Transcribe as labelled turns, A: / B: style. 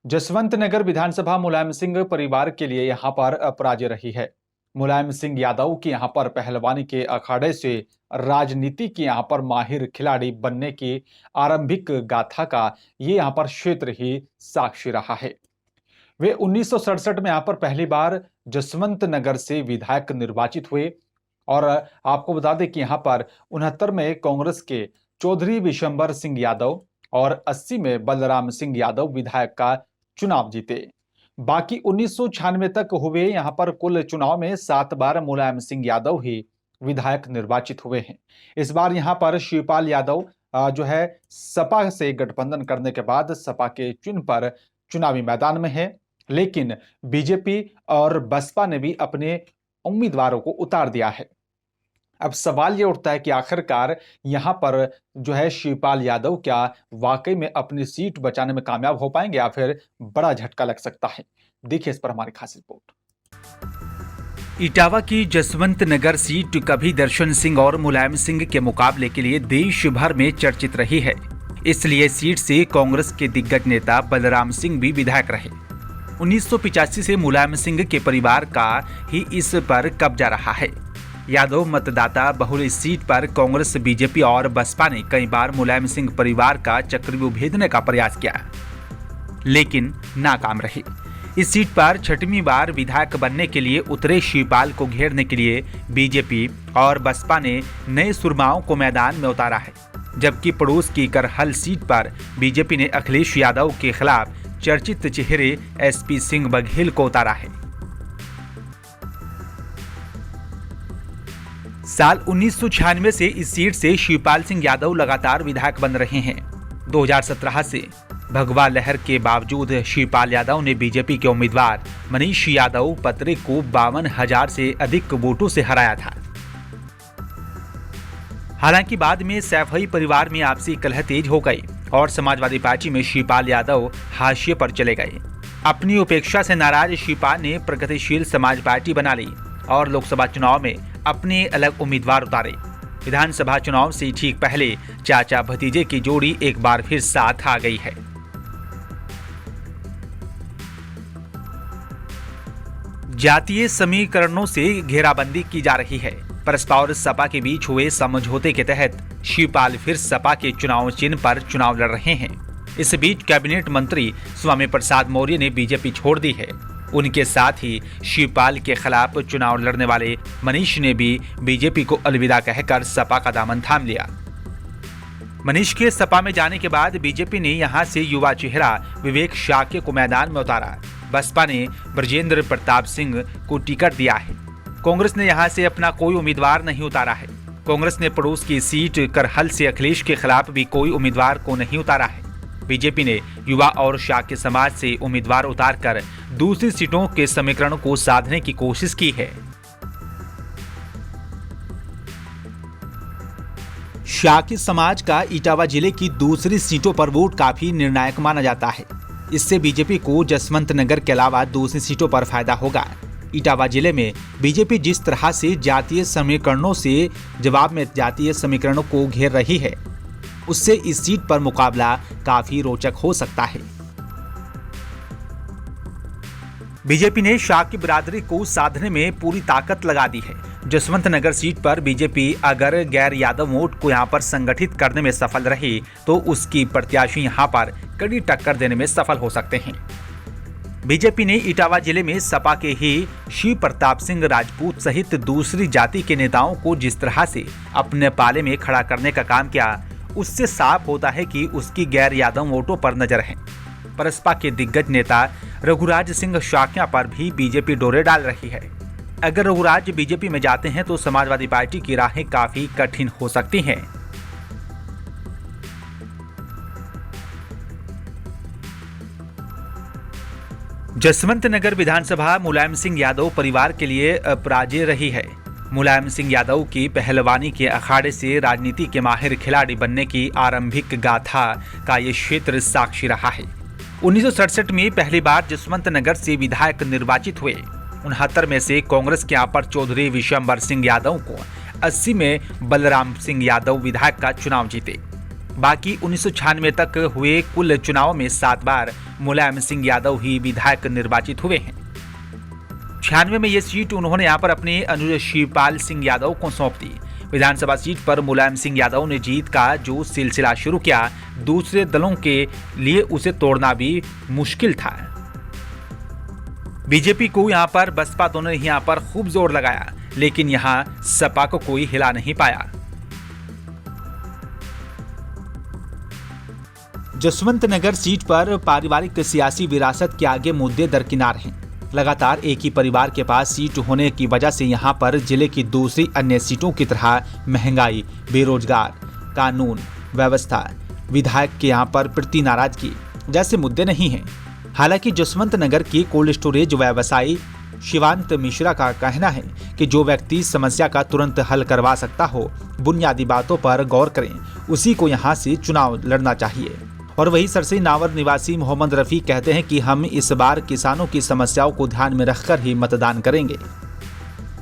A: जसवंत नगर विधानसभा मुलायम सिंह परिवार के लिए यहां पर अपराज्य रही है। मुलायम सिंह यादव की यहां पर पहलवानी के अखाड़े से राजनीति की यहां पर माहिर खिलाड़ी बनने की आरंभिक गाथा का ये यहां पर क्षेत्र ही साक्षी रहा है। वे 1967 में यहां पर पहली बार जसवंत नगर से विधायक निर्वाचित हुए और आपको बता दें कि यहां पर 69 में कांग्रेस के चौधरी विशंबर सिंह यादव और 80 में बलराम सिंह यादव विधायक का चुनाव जीते। बाकी 1996 तक हुए यहां पर कुल चुनाव में 7 बार मुलायम सिंह यादव ही विधायक निर्वाचित हुए हैं। इस बार यहां पर शिवपाल यादव जो है सपा से गठबंधन करने के बाद सपा के चिन्ह पर चुनावी मैदान में है, लेकिन बीजेपी और बसपा ने भी अपने उम्मीदवारों को उतार दिया है। अब सवाल यह उठता है कि आखिरकार यहां पर जो है शिवपाल यादव क्या वाकई में अपनी सीट बचाने में कामयाब हो पाएंगे या फिर बड़ा झटका लग सकता है। देखिए इस पर हमारी खास रिपोर्ट।
B: इटावा की जसवंत नगर सीट कभी दर्शन सिंह और मुलायम सिंह के मुकाबले के लिए देश भर में चर्चित रही है। इसलिए सीट से कांग्रेस के दिग्गज नेता बलराम सिंह भी विधायक रहे। 1985 से मुलायम सिंह के परिवार का ही इस पर कब्जा रहा है। यादव मतदाता बहुल इस सीट पर कांग्रेस, बीजेपी और बसपा ने कई बार मुलायम सिंह परिवार का चक्रव्यूह भेदने का प्रयास किया, लेकिन नाकाम रहे। इस सीट पर छठवीं बार विधायक बनने के लिए उतरे शिवपाल को घेरने के लिए बीजेपी और बसपा ने नए सुरमाओं को मैदान में उतारा है, जबकि पड़ोस की करहल सीट पर बीजेपी ने अखिलेश यादव के खिलाफ चर्चित चेहरे एसपी सिंह बघेल को उतारा है। साल 1996 से इस सीट से शिवपाल सिंह यादव लगातार विधायक बन रहे हैं। 2017 से भगवा लहर के बावजूद शिवपाल यादव ने बीजेपी के उम्मीदवार मनीष यादव पत्रे को 52,000 से अधिक वोटों से हराया था। हालांकि बाद में सैफई परिवार में आपसी कलह तेज हो गई और समाजवादी पार्टी में शिवपाल यादव हाशिए पर चले गए। अपनी उपेक्षा से नाराज शिवपाल ने प्रगतिशील समाज पार्टी बना ली और लोकसभा चुनाव में अपने अलग उम्मीदवार उतारे। विधानसभा चुनाव से ठीक पहले चाचा भतीजे की जोड़ी एक बार फिर साथ आ गई है। जातीय समीकरणों से घेराबंदी की जा रही है। बसपा और सपा के बीच हुए समझौते के तहत शिवपाल फिर सपा के चुनाव चिन्ह पर चुनाव लड़ रहे हैं। इस बीच कैबिनेट मंत्री स्वामी प्रसाद मौर्य ने बीजेपी छोड़ दी है। उनके साथ ही शिवपाल के खिलाफ चुनाव लड़ने वाले मनीष ने भी बीजेपी को अलविदा कहकर सपा का दामन थाम लिया। मनीष के सपा में जाने के बाद बीजेपी ने यहां से युवा चेहरा विवेक शाक्य को मैदान में उतारा। बसपा ने ब्रजेंद्र प्रताप सिंह को टिकट दिया है। कांग्रेस ने यहां से अपना कोई उम्मीदवार नहीं उतारा है। कांग्रेस ने पड़ोस की सीट करहल से अखिलेश के खिलाफ भी कोई उम्मीदवार को नहीं उतारा है। बीजेपी ने युवा और शाक्य समाज से उम्मीदवार उतारकर दूसरी सीटों के समीकरण को साधने की कोशिश की है। शाक्य समाज का इटावा जिले की दूसरी सीटों पर वोट काफी निर्णायक माना जाता है। इससे बीजेपी को जसवंत नगर के अलावा दूसरी सीटों पर फायदा होगा। इटावा जिले में बीजेपी जिस तरह से जातीय समीकरणों से जवाब में जातीय समीकरणों को घेर रही है, उससे इस सीट पर मुकाबला काफी रोचक हो सकता है। बीजेपी ने शाक्य बिरादरी को साधने में पूरी ताकत लगा दी है। जसवंत नगर सीट पर बीजेपी अगर गैर यादव वोट को यहां पर संगठित करने में सफल रही तो उसकी प्रत्याशी यहां पर कड़ी टक्कर देने में सफल हो सकते हैं। बीजेपी ने इटावा जिले में सपा के ही शिव प्रताप सिंह राजपूत सहित दूसरी जाति के नेताओं को जिस तरह से अपने पाले में खड़ा करने का काम किया, उससे साफ होता है कि उसकी गैर यादव वोटों पर नजर है। बसपा के दिग्गज नेता रघुराज सिंह शाक्या पर भी बीजेपी डोरे डाल रही है। अगर रघुराज बीजेपी में जाते हैं तो समाजवादी पार्टी की राहें काफी कठिन हो सकती हैं। जसवंत नगर विधानसभा मुलायम सिंह यादव परिवार के लिए अपराज्य रही है। मुलायम सिंह यादव की पहलवानी के अखाड़े से राजनीति के माहिर खिलाड़ी बनने की आरंभिक गाथा का ये क्षेत्र साक्षी रहा है। 1967 में पहली बार जसवंत नगर से विधायक निर्वाचित हुए। 69 में से कांग्रेस के यहाँ पर चौधरी विशंबर सिंह यादव को, 80 में बलराम सिंह यादव विधायक का चुनाव जीते। बाकी 1996 तक हुए कुल चुनाव में 7 बार मुलायम सिंह यादव ही विधायक निर्वाचित हुए हैं। 96 में यह सीट उन्होंने यहाँ पर अपने अनुज शिवपाल सिंह यादव को सौंप दी। विधानसभा सीट पर मुलायम सिंह यादव ने जीत का जो सिलसिला शुरू किया, दूसरे दलों के लिए उसे तोड़ना भी मुश्किल था। बीजेपी को यहाँ पर बसपा दोनों ने यहाँ पर खूब जोर लगाया, लेकिन यहाँ सपा को कोई हिला नहीं पाया। जसवंत नगर सीट पर पारिवारिक सियासी विरासत के आगे मुद्दे दरकिनार हैं। लगातार एक ही परिवार के पास सीट होने की वजह से यहाँ पर जिले की दूसरी अन्य सीटों की तरह महंगाई, बेरोजगार, कानून व्यवस्था, विधायक के यहाँ पर प्रति नाराजगी जैसे मुद्दे नहीं हैं। हालांकि जसवंत नगर की कोल्ड स्टोरेज व्यवसायी शिवांत मिश्रा का कहना है कि जो व्यक्ति समस्या का तुरंत हल करवा सकता हो, बुनियादी बातों पर गौर करें, उसी को यहाँ से चुनाव लड़ना चाहिए। और वही सरसई नावर निवासी मोहम्मद रफी कहते हैं कि हम इस बार किसानों की समस्याओं को ध्यान में रखकर ही मतदान करेंगे।